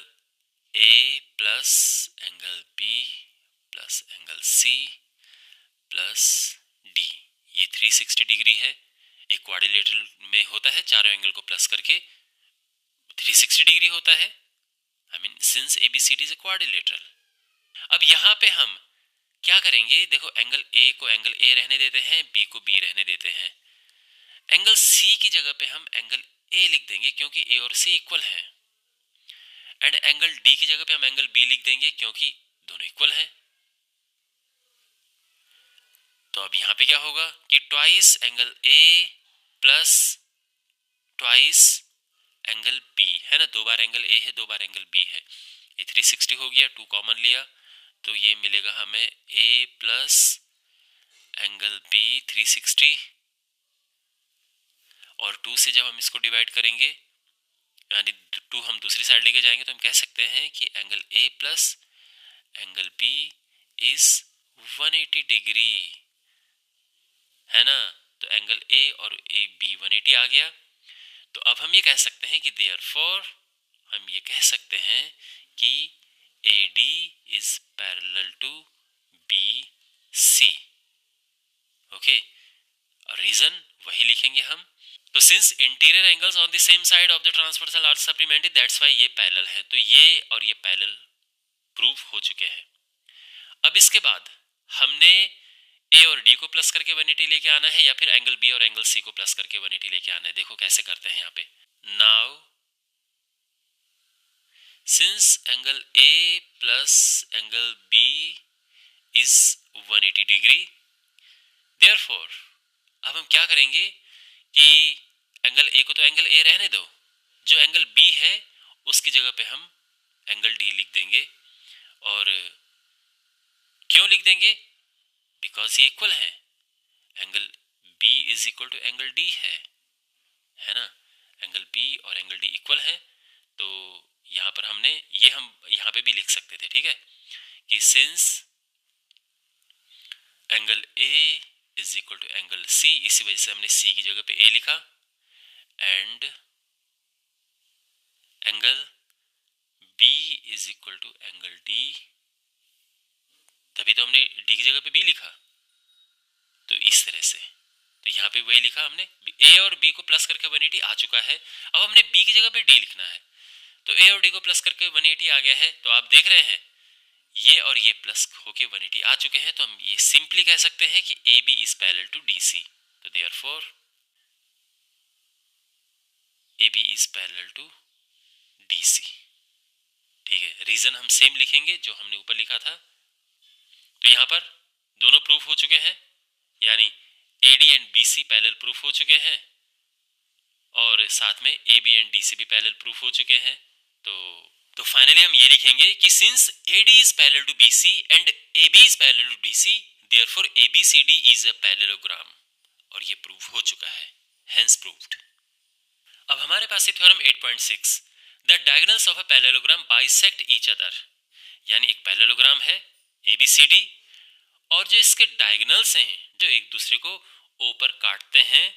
A plus angle B plus angle C plus D, ये 360 डिग्री है। एक क्वाड्रिलेटरल में होता है चारों एंगल को प्लस करके 360 डिग्री होता है, I mean since ABCD is a quadrilateral. अब यहाँ पे हम क्या करेंगे, देखो एंगल ए को एंगल ए रहने देते हैं, बी को बी रहने देते हैं। एंगल सी की जगह पे हम एंगल ए लिख देंगे क्योंकि ए और सी इक्वल हैं, एंड एंगल डी की जगह पे हम एंगल बी लिख देंगे क्योंकि दोनों इक्वल हैं। तो अब यहाँ पे क्या होगा कि twice angle A plus twice angle B, है ना, दो बार एंगल ए है दो बार एंगल बी है, ये 360 हो गया, 2 कॉमन लिया तो ये मिलेगा हमें ए प्लस एंगल बी 360 और 2 से जब हम इसको डिवाइड करेंगे, यानी 2 हम दूसरी साइड लेके जाएंगे, तो हम कह सकते हैं कि angle A plus angle B is 180 degree, है ना। तो एंगल ए और ए बी 180 आ गया। तो अब हम ये कह सकते हैं कि देयरफॉर हम ये कह सकते हैं कि AD is parallel to BC। Okay, और रीजन वही लिखेंगे हम। तो since interior angles on the same side of the transversal are supplemented, that's why ये पैरेलल है। तो ये और ये पैरेलल प्रूव हो चुके हैं। अब इसके बाद हमने ए और डी को प्लस करके 180 लेके आना है, या फिर एंगल बी और एंगल सी को प्लस करके 180 लेके आना है। देखो कैसे करते हैं यहाँ पे। Now since angle A plus angle B is 180 degree, therefore अब हम क्या करेंगे कि एंगल ए को तो एंगल ए रहने दो, जो एंगल बी है उसकी जगह पे हम एंगल डी लिख देंगे। और क्यों लिख देंगे? बिकॉज ये इक्वल है, angle B is equal to angle D है ना। एंगल बी और एंगल डी इक्वल है। तो यहाँ पर हमने ये हम यहाँ पे भी लिख सकते थे, ठीक है, कि since angle A is equal to angle C, इसी वजह से हमने सी की जगह पे ए लिखा, and angle B is equal to angle D, तभी तो हमने डी की जगह पे बी लिखा। तो इस तरह से, तो यहाँ पे वही लिखा हमने, ए और बी को प्लस करके 180 आ चुका है। अब हमने बी की जगह पे डी लिखना है, तो ए और डी को प्लस करके 180 आ गया है। तो आप देख रहे हैं ये और ये प्लस होके 180 आ चुके हैं। तो हम ये सिंपली कह सकते हैं कि A B is parallel to D C. तो therefore A B is parallel to D C. ठीक है, रीजन हम सेम लिखेंगे जो हमने ऊपर लिखा था। तो यहाँ पर दोनों प्रूफ हो चुके हैं, यानी AD and BC parallel proof हो चुके हैं, और साथ में AB एंड DC भी पैरेलल प्रूफ हो चुके हैं। तो फाइनली हम ये लिखेंगे कि since AD is parallel to BC and AB is parallel to DC, therefore ABCD is a parallelogram. और ये प्रूफ हो चुका है, हेंस प्रूव्ड। अब हमारे पास है theorem 8.6, the diagonals of a parallelogram bisect each other. यानी एक पैरेललोग्राम है ABCD, और जो इसके डायगोनल्स हैं जो एक दूसरे को ओ पर काटते हैं,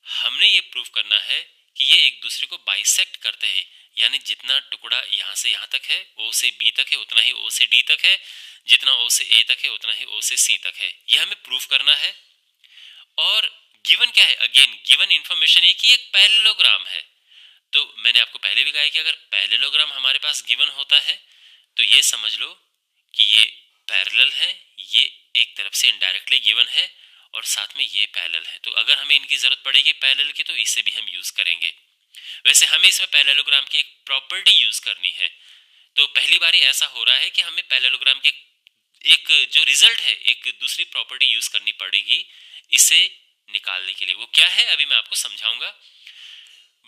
हमने ये प्रूव करना है कि ये एक दूसरे को बाइसेक्ट करते हैं। यानी जितना टुकड़ा यहाँ से यहाँ तक है, ओ से बी तक है, उतना ही ओ से डी तक है, जितना ओ से ए तक है उतना ही ओ से सी तक है। यह हमें प्रूव करना है। और गिवन क्या है? अगेन गिवन इंफॉर्मेशन है कि एक पैरेललोग्राम है। तो मैंने आपको पहले भी कहा कि अगर पैरेललोग्राम हमारे पास गिवन होता है तो ये समझ लो कि ये पैरेलल है, ये एक तरफ से इनडायरेक्टली गिवन है, और साथ में ये पैरेलल है। तो अगर हमें इनकी जरूरत पड़ेगी पैरेलल की तो इससे भी हम यूज करेंगे। वैसे हमें इसमें पैरेललोग्राम की एक प्रॉपर्टी यूज करनी है। तो पहली बार ऐसा हो रहा है कि हमें पैरेललोग्राम के एक जो रिजल्ट है एक दूसरी प्रॉपर्टी यूज करनी पड़ेगी इसे निकालने के लिए। वो क्या है अभी मैं आपको समझाऊंगा,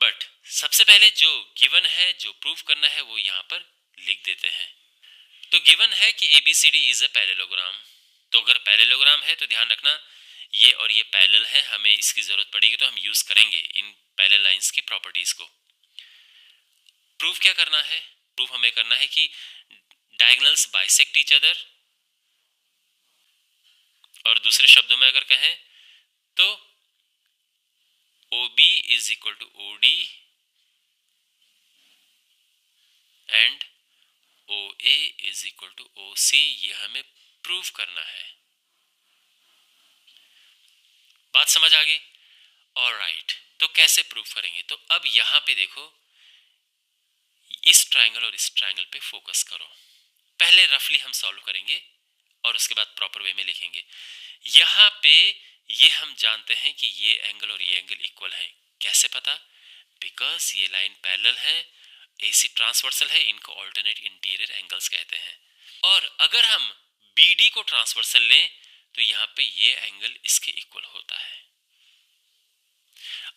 बट सबसे पहले जो गिवन है, जो प्रूव करना है, वो यहाँ पर लिख देते हैं। तो गिवन है कि ABCD इज अ पैरेललोग्राम। तो अगर पैरेललोग्राम है तो ध्यान रखना ये और ये पैरेलल है, हमें इसकी जरूरत पड़ेगी तो हम यूज करेंगे इन पैरेलल लाइंस की प्रॉपर्टीज को। प्रूफ क्या करना है? प्रूफ हमें करना है कि डायगोनल्स बाइसेक्ट ईच अदर, और दूसरे शब्दों में अगर कहें तो OB is equal to OD and OA is equal to OC। ये हमें प्रूव करना है। बात समझ आ गई? ऑलराइट, तो कैसे प्रूफ करेंगे? तो अब यहां पे देखो, इस ट्रायंगल और इस ट्रायंगल पे फोकस करो। पहले रफली हम सॉल्व करेंगे और उसके बाद प्रॉपर वे में लिखेंगे। यहां पे ये हम जानते हैं कि ये एंगल और ये एंगल इक्वल है। कैसे पता? बिकॉज ये लाइन पैरेलल है, AC ट्रांसवर्सल है, इनको ऑल्टरनेट इंटीरियर एंगल्स कहते हैं। और अगर हम BD को ट्रांसवर्सल लें तो यहाँ पे ये एंगल इसके इक्वल होता है।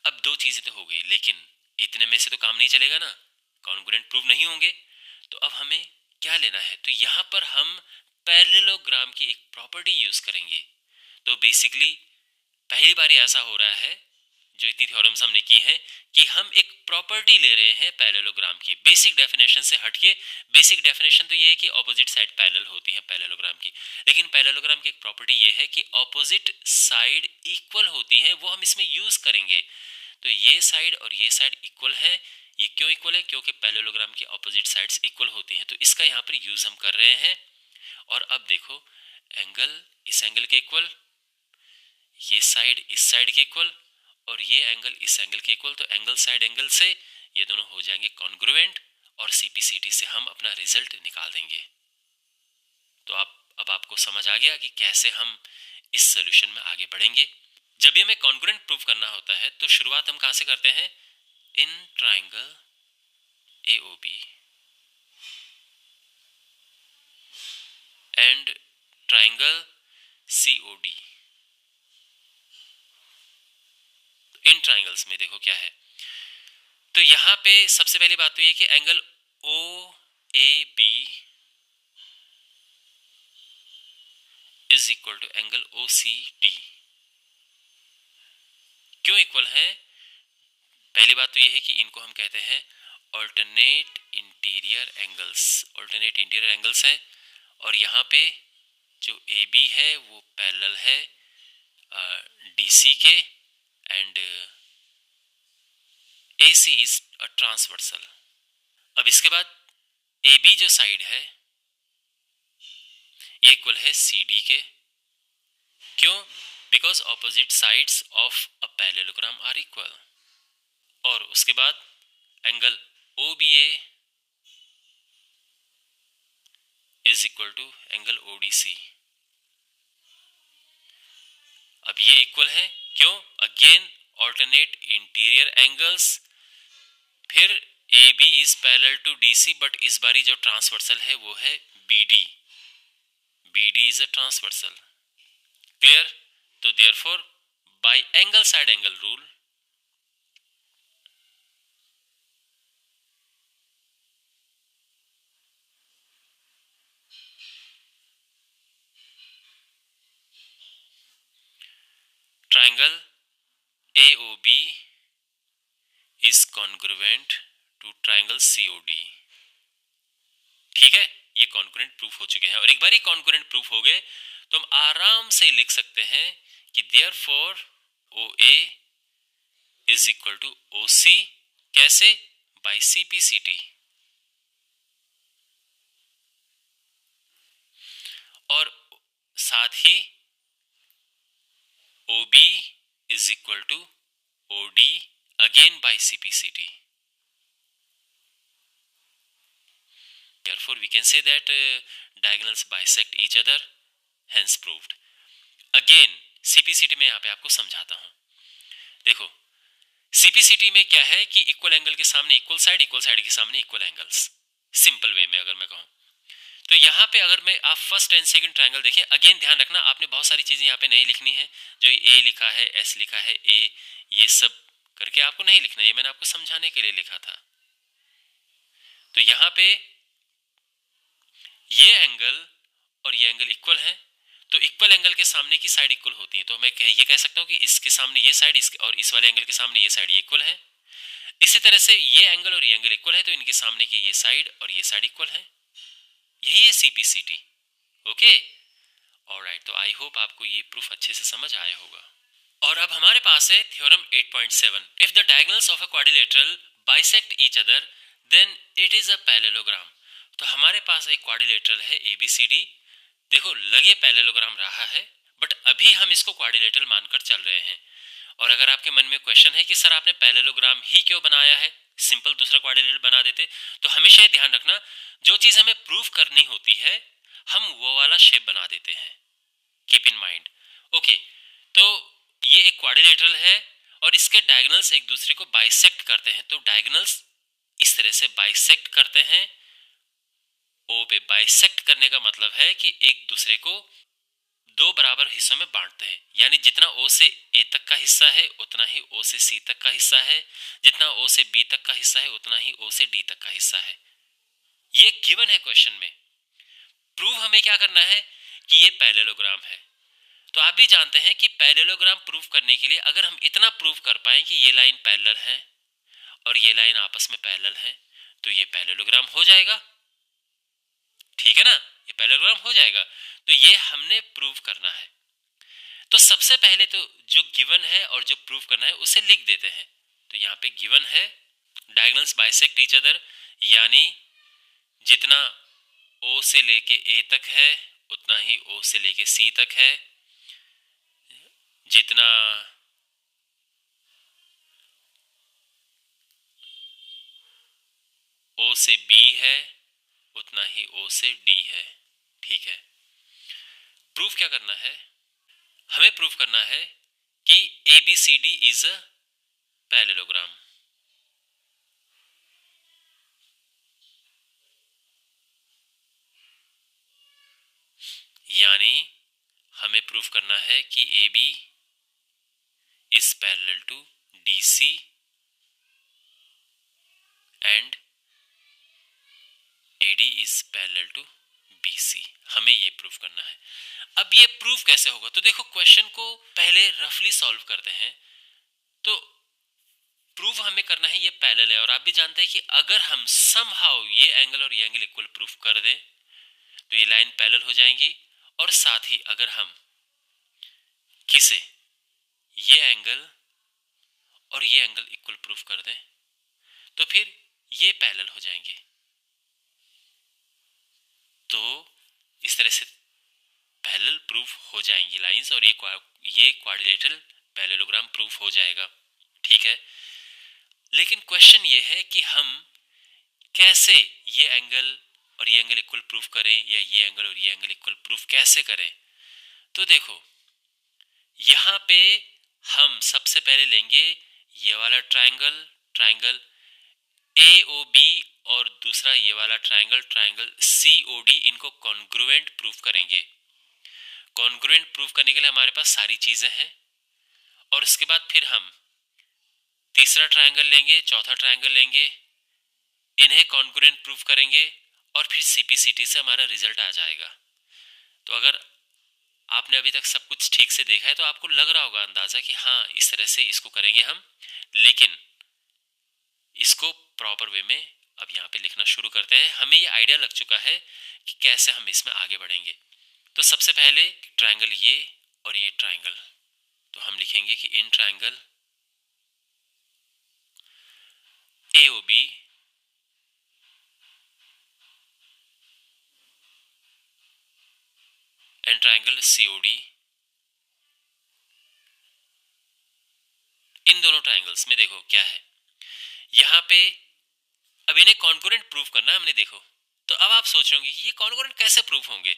अब दो चीजें तो हो गई, लेकिन इतने में से तो काम नहीं चलेगा ना, कॉन्ग्रुएंट प्रूव नहीं होंगे। तो अब हमें क्या लेना है? तो यहाँ पर हम पैरेललोग्राम की एक प्रॉपर्टी यूज करेंगे। तो बेसिकली पहली बार ऐसा हो रहा है जो इतनी थ्योरम्स हमने की हैं कि हम एक प्रॉपर्टी ले रहे हैं पैरेललोग्राम की, बेसिक डेफिनेशन से हटके। बेसिक डेफिनेशन तो ये है कि ऑपोजिट साइड पैरेलल होती है पैरेललोग्राम की, लेकिन पैरेललोग्राम की एक प्रॉपर्टी ये है कि ऑपोजिट साइड इक्वल होती है, वो हम इसमें यूज करेंगे। तो ये साइड और ये साइड इक्वल है। ये क्यों इक्वल है? क्योंकि पैरेललोग्राम की ऑपोजिट साइड्स इक्वल होती हैं, तो इसका यहाँ पर यूज हम कर रहे हैं। और अब देखो, एंगल इस एंगल के इक्वल, ये साइड इस साइड के इक्वल, और ये एंगल इस एंगल के इक्वल, तो एंगल साइड एंगल से ये दोनों हो जाएंगे कॉन्ग्रुएंट, और सीपीसीटी से हम अपना रिजल्ट निकाल देंगे। तो अब आपको समझ आ गया कि कैसे हम इस सोल्यूशन में आगे बढ़ेंगे। जब भी हमें कॉन्ग्रुएंट प्रूव करना होता है तो शुरुआत हम कहां से करते हैं? In triangle AOB and triangle COD। In triangles में देखो क्या है, तो यहां पे सबसे पहली बात तो ये कि angle OAB is equal to angle OCD। क्यों इक्वल है? पहली बात तो ये है कि इनको हम कहते हैं alternate interior angles. Alternate interior angles हैं, और यहाँ पे जो AB है वो पैरेलल है DC के, and AC is a transversal. अब इसके बाद AB जो साइड है ये इक्वल है CD के। क्यों? Because opposite sides of a parallelogram are equal. और उसके बाद angle OBA is equal to angle ODC। अब ये इक्वल है, क्यों? Again alternate interior angles. फिर AB is parallel to DC, but इस बारी जो ट्रांसवर्सल है वो है BD। BD is a transversal. Clear? तो therefore by angle side angle rule triangle AOB is congruent to triangle COD। ठीक है, ये कॉन्ग्रुएंट प्रूफ हो चुके हैं, और एक बार ही कॉन्ग्रुएंट प्रूफ हो गए तो हम आराम से लिख सकते हैं कि therefore OA is equal to OC। कैसे? By CPCT। और साथ ही OB is equal to OD again by CPCT। Therefore, we can say that diagonals bisect each other, hence proved. Again, CPCT में यहाँ पे आपको समझाता हूँ। देखो, CPCT में क्या है कि इक्वल एंगल के सामने इक्वल साइड के सामने इक्वल एंगल्स। सिंपल वे में अगर मैं कहूँ तो यहाँ पे अगर मैं आप फर्स्ट एंड सेकंड ट्रायंगल देखें, अगेन ध्यान रखना आपने बहुत सारी चीजें यहाँ पे नहीं लिखनी है। जो A लिखा है, S लिखा है, A, ये सब करके आपको नहीं लिखना, ये मैंने आपको समझाने के लिए लिखा था। तो यहाँ पे ये एंगल और ये एंगल इक्वल है, तो इक्वल एंगल के सामने की साइड इक्वल होती है, तो मैं ये कह सकता हूँ कि इसके सामने ये साइड और इस वाले एंगल के सामने ये साइड इक्वल है। इसी तरह से ये एंगल और ये एंगल इक्वल है, तो इनके सामने की ये साइड और ये साइड इक्वल है। यही है CPCT। Okay, alright. तो आई होप आपको ये प्रूफ अच्छे से समझ आया होगा। और अब हमारे पास है theorem 8.7। If the diagonals of a quadrilateral bisect each other than it is a parallelogram. तो हमारे पास एक क्वाड्रिलेटरल है ABCD। देखो, लगे पैरेललोग्राम रहा है, बट अभी हम इसको क्वाड्रिलेटरल मानकर चल रहे हैं। और अगर आपके मन में क्वेश्चन है कि सर आपने पैरेललोग्राम ही क्यों बनाया है, सिंपल दूसरा क्वाड्रिलेटरल बना देते, तो हमेशा ये ध्यान रखना जो चीज हमें प्रूव करनी होती है हम वो वाला शेप बना देते हैं। Keep in mind. ओके, तो ये एक क्वाड्रिलेटरल है और इसके डायगोनल्स एक दूसरे को बाइसेक्ट करते हैं। तो डायगोनल्स इस तरह से बाइसेक्ट करते हैं। ओ पे बाइसेक्ट करने का मतलब है कि एक दूसरे को दो बराबर हिस्सों में बांटते हैं, यानी जितना O से A तक का हिस्सा है उतना ही O से C तक का हिस्सा है, जितना O से B तक का हिस्सा है उतना ही O से D तक का हिस्सा है। ये गिवन है क्वेश्चन में। प्रूव हमें क्या करना है कि ये पैरेललोग्राम है। तो आप भी जानते हैं कि पैरेललोग्राम प्रूव करने के लिए अगर हम इतना प्रूव कर पाए कि ये लाइन पैरेलल है और ये लाइन आपस में पैरेलल है तो ये पैरेललोग्राम हो जाएगा, ठीक है ना, ये पैरेललोग्राम हो जाएगा। तो ये हमने प्रूव करना है। तो सबसे पहले तो जो गिवन है और जो प्रूव करना है उसे लिख देते हैं। तो यहाँ पे गिवन है डायगोनल्स बाइसेक्ट ईच अदर, यानी जितना O से लेके A तक है उतना ही O से लेके C तक है, जितना O से B है उतना ही O से D है, ठीक है। प्रूफ क्या करना है, हमें प्रूफ करना है कि ABCD इज अ पैरेललोग्राम। यानी हमें प्रूफ करना है कि AB is parallel to DC and AD is parallel to BC। हमें ये प्रूफ करना है। अब ये प्रूफ कैसे होगा, तो देखो क्वेश्चन को पहले रफली सॉल्व करते हैं। तो प्रूफ हमें करना है ये पैरेलल है, और आप भी जानते हैं कि अगर हम समहाउ ये एंगल और ये एंगल इक्वल प्रूफ कर दें तो ये लाइन पैरेलल हो जाएंगी, और साथ ही अगर हम किसे ये एंगल और ये एंगल इक्वल प्रूफ कर दें तो फिर ये पैरेलल हो जाएंगे। तो इस तरह से पैरेलल प्रूफ हो जाएंगी लाइंस, और ये क्वाड्रिलेटरल पैरेललोग्राम प्रूफ हो जाएगा, ठीक है। लेकिन क्वेश्चन ये है कि हम कैसे ये एंगल और ये एंगल इक्वल प्रूफ करें, या ये एंगल और ये एंगल इक्वल प्रूफ कैसे करें। तो देखो यहाँ पे हम सबसे पहले लेंगे ये वाला ट्रायंगल, ट्रायंगल AOB, और दूसरा ये वाला ट्रायंगल, ट्रायंगल COD, इनको कॉन्ग्रुएंट प्रूफ करेंगे। कॉन्ग्रुएंट प्रूफ करने के लिए हमारे पास सारी चीजें हैं, और उसके बाद फिर हम तीसरा ट्रायंगल लेंगे, चौथा ट्रायंगल लेंगे, इन्हें कॉन्ग्रुएंट प्रूफ करेंगे, और फिर CPCT से हमारा रिजल्ट आ जाएगा। तो अगर आपने अभी तक सब कुछ ठीक से देखा है तो आपको लग रहा होगा अंदाजा कि हाँ इस तरह से इसको करेंगे हम, लेकिन इसको प्रॉपर वे में अब यहाँ पे लिखना शुरू करते हैं। हमें ये आइडिया लग चुका है कि कैसे हम इसमें आगे बढ़ेंगे। तो सबसे पहले ट्रायंगल ये और ये ट्रायंगल, तो हम लिखेंगे कि in triangle AOB and triangle COD, इन दोनों ट्रायंगल्स में देखो क्या है, यहाँ पे अब इन्हें कॉन्ग्रुएंट प्रूफ करना है हमने। देखो तो अब आप सोच रहे होंगे ये कॉन्ग्रुएंट कैसे प्रूफ होंगे,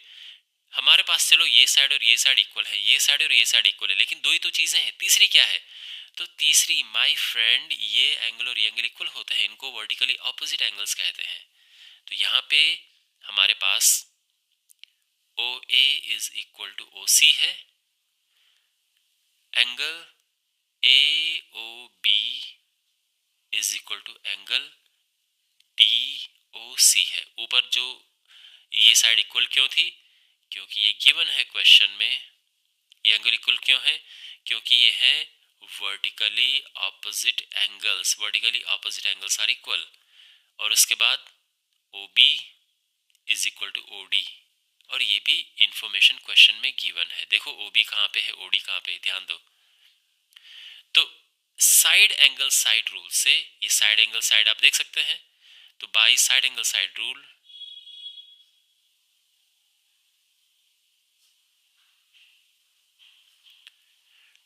हमारे पास चलो ये साइड और ये साइड इक्वल है, ये साइड और ये साइड इक्वल है, लेकिन दो ही तो चीजें हैं, तीसरी क्या है। तो तीसरी माय फ्रेंड ये एंगल और ये एंगल इक्वल होते हैं, इनको वर्टिकली ऑपोजिट एंगल्स कहते हैं। तो यहाँ पे हमारे पास OA is equal to OC है, angle AOB is equal to angle DOC है। ऊपर जो ये साइड इक्वल क्यों थी, क्योंकि ये गिवन है क्वेश्चन में। ये एंगल इक्वल क्यों है, क्योंकि ये है vertically opposite angles, vertically opposite angles are equal. और उसके बाद OB is equal to OD, और ये भी इंफॉर्मेशन क्वेश्चन में गिवन है। देखो OB कहाँ पे है, OD कहाँ पे है, ध्यान दो। तो साइड एंगल साइड रूल से ये साइड एंगल साइड आप देख सकते हैं, तो by side angle side rule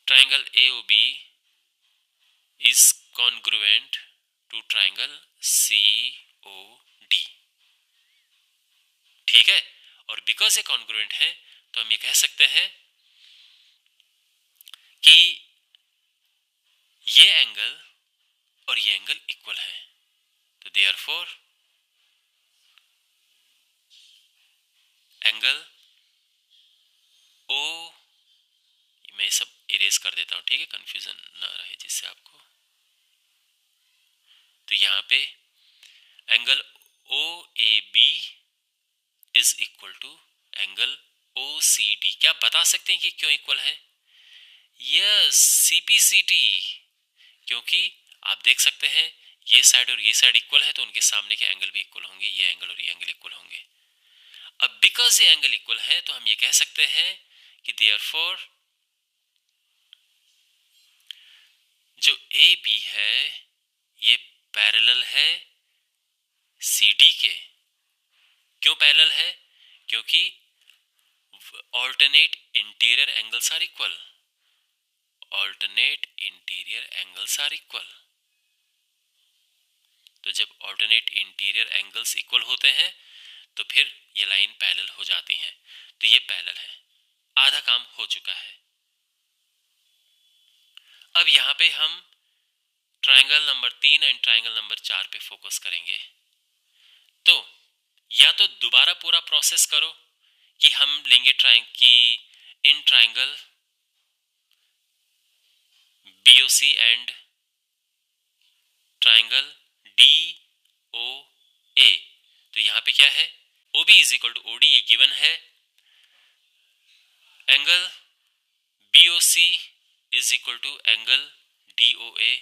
triangle AOB is congruent to triangle COD, ठीक है। और बिकॉज ये कॉन्ग्रुएंट है तो हम ये कह सकते हैं कि ये एंगल और ये एंगल इक्वल है। तो देयरफॉर एंगल O, मैं सब इरेज कर देता हूं, ठीक है, कंफ्यूजन ना रहे जिससे आपको। तो यहां पे angle OAB is equal to angle OCD। क्या बता सकते हैं कि क्यों इक्वल है? Yes, CPCT। क्योंकि आप देख सकते हैं ये साइड और ये साइड इक्वल है तो उनके सामने के एंगल भी इक्वल होंगे, ये एंगल और ये एंगल इक्वल होंगे। अब बिकॉज ये एंगल इक्वल है तो हम ये कह सकते हैं कि देयरफॉर जो AB है ये पैरेलल है CD के। क्यों पैरेलल है? क्योंकि alternate interior angles are equal. Alternate interior angles are equal. तो जब ऑल्टरनेट इंटीरियर एंगल्स इक्वल होते हैं तो फिर ये लाइन पैरेलल हो जाती हैं। तो ये पैरेलल है, आधा काम हो चुका है। अब यहाँ पे हम triangle number 3 and triangle number 4 पे फोकस करेंगे। तो या तो दोबारा पूरा प्रोसेस करो कि हम लेंगे इन triangle BOC and triangle DOA। तो यहाँ पे क्या है? OB is equal to OD, ये गिवन है। Angle BOC is equal to angle DOA,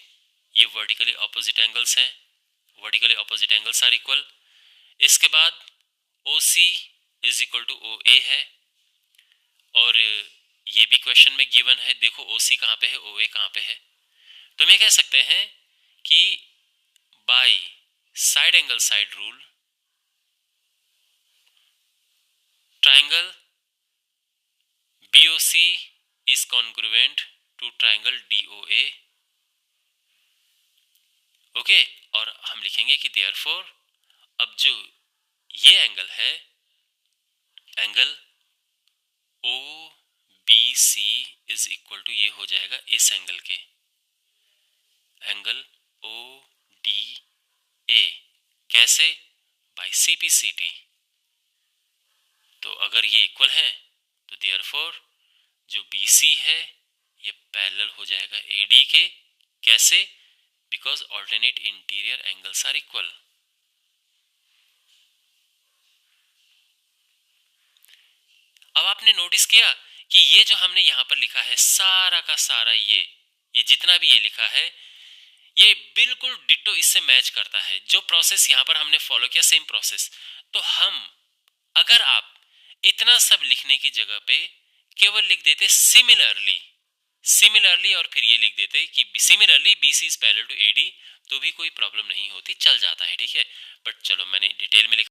ये वर्टिकली ऑपोजिट एंगल्स हैं। Vertically opposite angles are equal. इसके बाद OC is equal to OA है और ये भी क्वेश्चन में गिवन है। देखो OC कहाँ पे है, OA कहाँ पे है। तो मैं कह सकते हैं कि by side angle side rule triangle BOC is congruent to triangle DOA। Okay, और हम लिखेंगे कि देयरफॉर अब जो ये एंगल है, angle OBC is equal to ये हो जाएगा इस एंगल के, एंगल ODA। कैसे? By CPCT। तो अगर ये इक्वल है तो देयरफॉर जो BC है ये पैरेलल हो जाएगा AD के। कैसे? Because alternate interior angles are equal. अब आपने नोटिस किया कि ये जो हमने यहां पर लिखा है सारा का सारा ये जितना भी ये लिखा है ये बिल्कुल डिट्टो इससे मैच करता है। जो प्रोसेस यहां पर हमने फॉलो किया सेम प्रोसेस। तो हम अगर आप इतना सब लिखने की जगह पे केवल लिख देते सिमिलरली और फिर ये लिख देते कि similarly BC is parallel to AD तो भी कोई प्रॉब्लम नहीं होती, चल जाता है। ठीक है, बट चलो मैंने डिटेल में लिखा।